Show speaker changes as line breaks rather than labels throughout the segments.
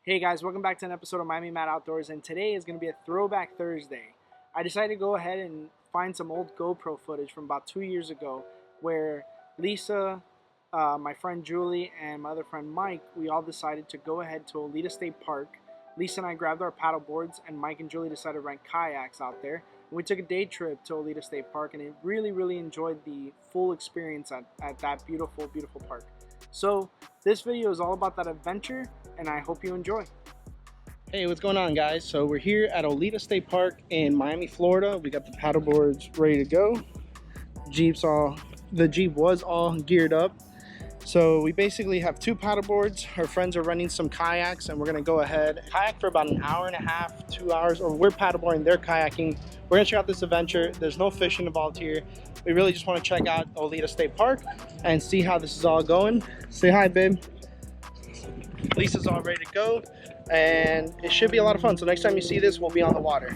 Hey guys, welcome back to an episode of Miami Mad Outdoors, and today is going to be a Throwback Thursday. I decided to go ahead and find some old GoPro footage from about 2 years ago where Lisa, my friend Julie, and my other friend Mike, we all decided to go ahead to Oleta State Park. Lisa and I grabbed our paddle boards, and Mike and Julie decided to rent kayaks out there. And we took a day trip to Oleta State Park, and I really enjoyed the full experience at that beautiful park. So this video is all about that adventure, and I hope you enjoy. Hey, what's going on, guys? So we're here at Oleta State Park in Miami, Florida. We got the paddle boards ready to go. The Jeep was all geared up. So we basically have two paddle boards. Our friends are renting some kayaks, and we're gonna go ahead kayak for about an hour and a half, 2 hours, or we're paddleboarding, they're kayaking. We're gonna check out this adventure. There's no fishing involved here. We really just want to check out Oleta State Park and see how this is all going. Say hi, babe. Lisa's all ready to go, and it should be a lot of fun. So next time you see this, we'll be on the water.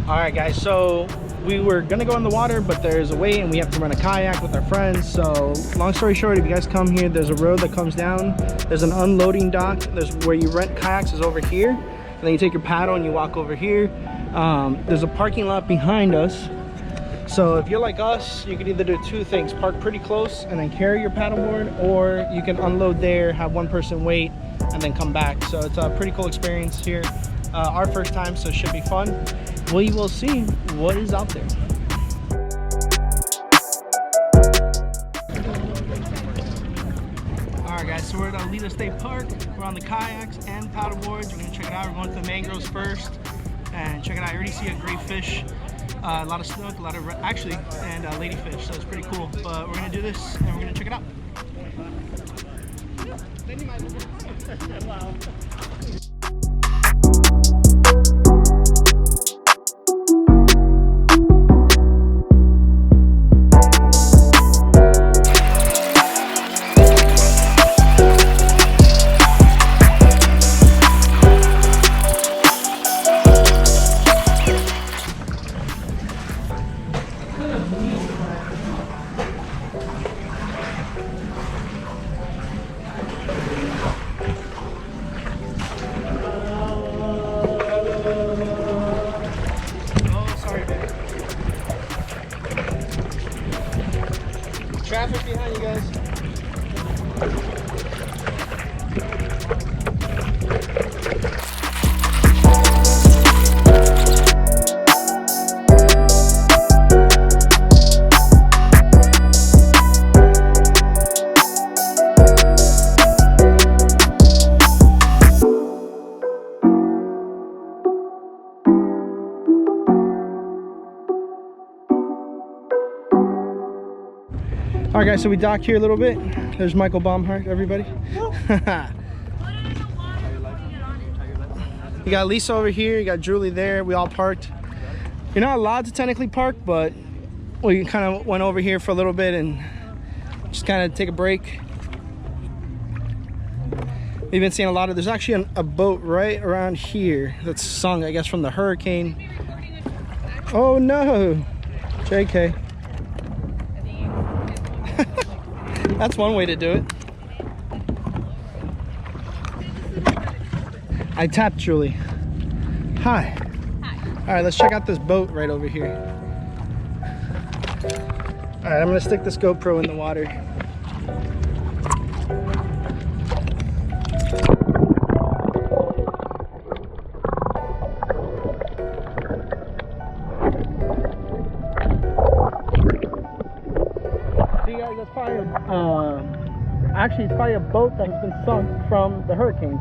Alright guys, so we were gonna go in the water, but there's a wait and we have to run a kayak with our friends. So long story short, if you guys come here, there's a road that comes down, there's an unloading dock, there's where you rent kayaks is over here, and then you take your paddle and you walk over here. There's a parking lot behind us. So if you're like us, you can either do two things: park pretty close and then carry your paddleboard, or you can unload there, have one person wait, and then come back. So it's a pretty cool experience here. Our first time, so it should be fun. We will see what is out there. Alright guys, so we're at Oleta State Park. We're on the kayaks and paddle boards. We're gonna check it out. We're going to the mangroves first and check it out. I already see a great fish, a lot of snook, a lot of and ladyfish, so it's pretty cool. But we're gonna do this and we're gonna check it out. Wow. Traffic behind you guys. Alright guys, so we docked here a little bit. There's Michael Baumhart, everybody. You got Lisa over here, you got Julie there, we all parked. You're not allowed to technically park, but we kind of went over here for a little bit and just kind of take a break. We've been seeing a lot of, there's actually a boat right around here that's sunk, I guess, from the hurricane. Oh no, JK. That's one way to do it. I tapped Julie. Hi. Hi. All right, let's check out this boat right over here. All right, I'm gonna stick this GoPro in the water. See guys, that's probably actually it's probably a boat that has been sunk from the hurricanes.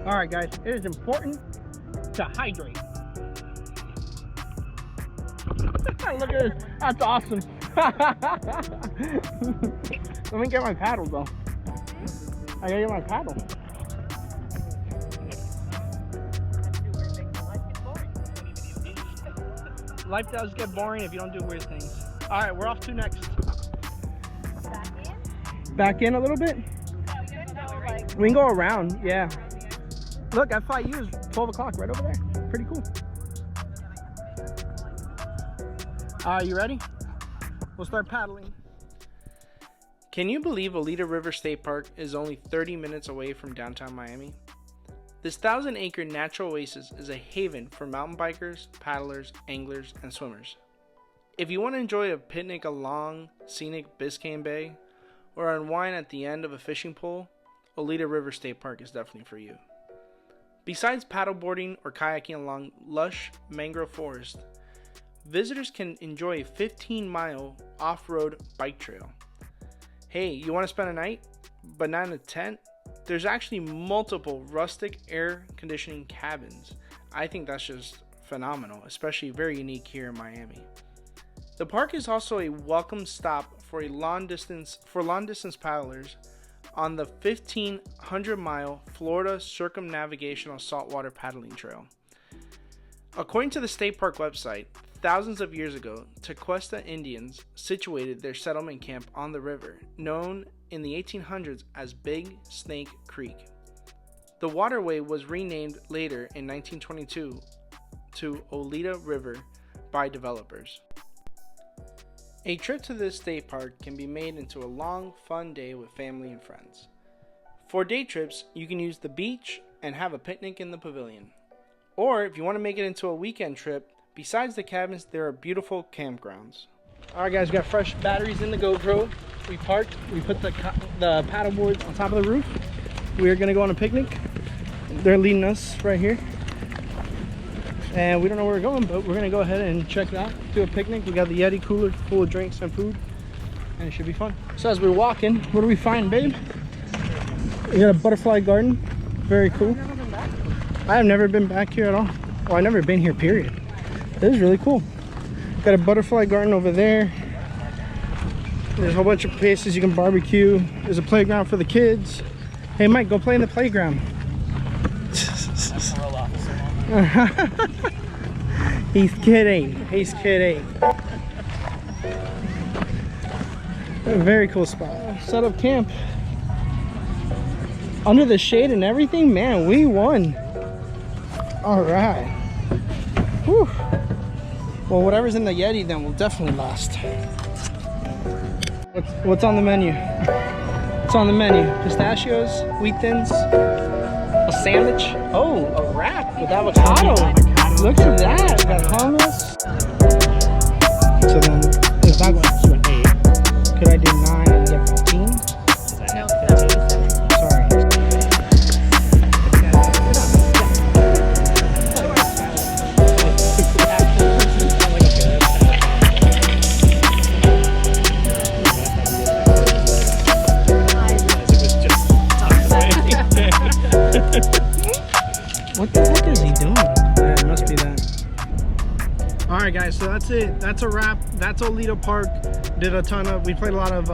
All right guys, it is important to hydrate. Look at this. That's awesome. Let me get my paddle though. I gotta get my paddle. Life does get boring if you don't do weird things. All right, we're off to next.
Back in?
Back in a little bit? We can go around, yeah. Look, FIU is 12 o'clock right over there. Pretty cool. All right, you ready? We'll start paddling. Can you believe Oleta River State Park is only 30 minutes away from downtown Miami? This 1,000-acre natural oasis is a haven for mountain bikers, paddlers, anglers, and swimmers. If you want to enjoy a picnic along scenic Biscayne Bay or unwind at the end of a fishing pole, Oleta River State Park is definitely for you. Besides paddleboarding or kayaking along lush mangrove forest, visitors can enjoy a 15-mile off-road bike trail. Hey, you want to spend a night, but not in a tent? There's actually multiple rustic air conditioning cabins. I think that's just phenomenal, especially very unique here in Miami. The park is also a welcome stop for long distance paddlers on the 1,500-mile Florida Circumnavigational Saltwater Paddling Trail. According to the state park website, thousands of years ago, Tequesta Indians situated their settlement camp on the river, known in the 1800s as Big Snake Creek. The waterway was renamed later in 1922 to Oleta River by developers. A trip to this state park can be made into a long, fun day with family and friends. For day trips, you can use the beach and have a picnic in the pavilion. Or if you want to make it into a weekend trip, besides the cabins, there are beautiful campgrounds. Alright guys, we got fresh batteries in the GoPro. We parked, we put the paddle boards on top of the roof. We are going to go on a picnic. They're leading us right here. And we don't know where we're going, but we're going to go ahead and check it out. Do a picnic. We got the Yeti cooler full of drinks and food. And it should be fun. So as we're walking, what do we find, babe? We got a butterfly garden. Very cool. I have never been back here at all. Well, I've never been here, period. This is really cool. Got a butterfly garden over there. There's a whole bunch of places you can barbecue. There's a playground for the kids. Hey Mike, go play in the playground. He's kidding. He's kidding. A very cool spot. Set up camp. Under the shade and everything, man, we won. All right. Whew. Well, whatever's in the Yeti then will definitely last. What's on the menu? What's on the menu? Pistachios, wheat thins, a sandwich. Oh, a wrap with avocado. Look at that. We got hummus. So then, if that goes to an 8, could I do 9 and get 15?
No, that's what you said.
Sorry. What the heck is he doing? Yeah, it must be that. Alright guys, so that's it. That's a wrap. That's Oleta Park. We played a lot of,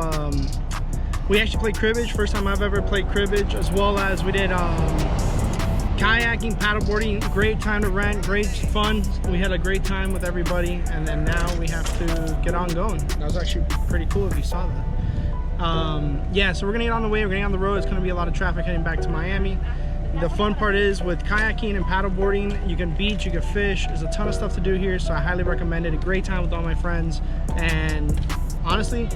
we actually played cribbage. First time I've ever played cribbage, as well as we did kayaking, paddleboarding. Great time to rent, great fun. We had a great time with everybody, and then now we have to get on going. That was actually pretty cool if you saw that. Yeah, so we're gonna get on the way, we're gonna get on the road. It's gonna be a lot of traffic heading back to Miami. The fun part is with kayaking and paddleboarding, you can beach, you can fish. There's a ton of stuff to do here, so I highly recommend it. A great time with all my friends. And honestly,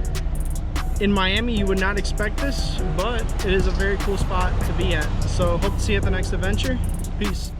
in Miami, you would not expect this, but it is a very cool spot to be at. So hope to see you at the next adventure. Peace.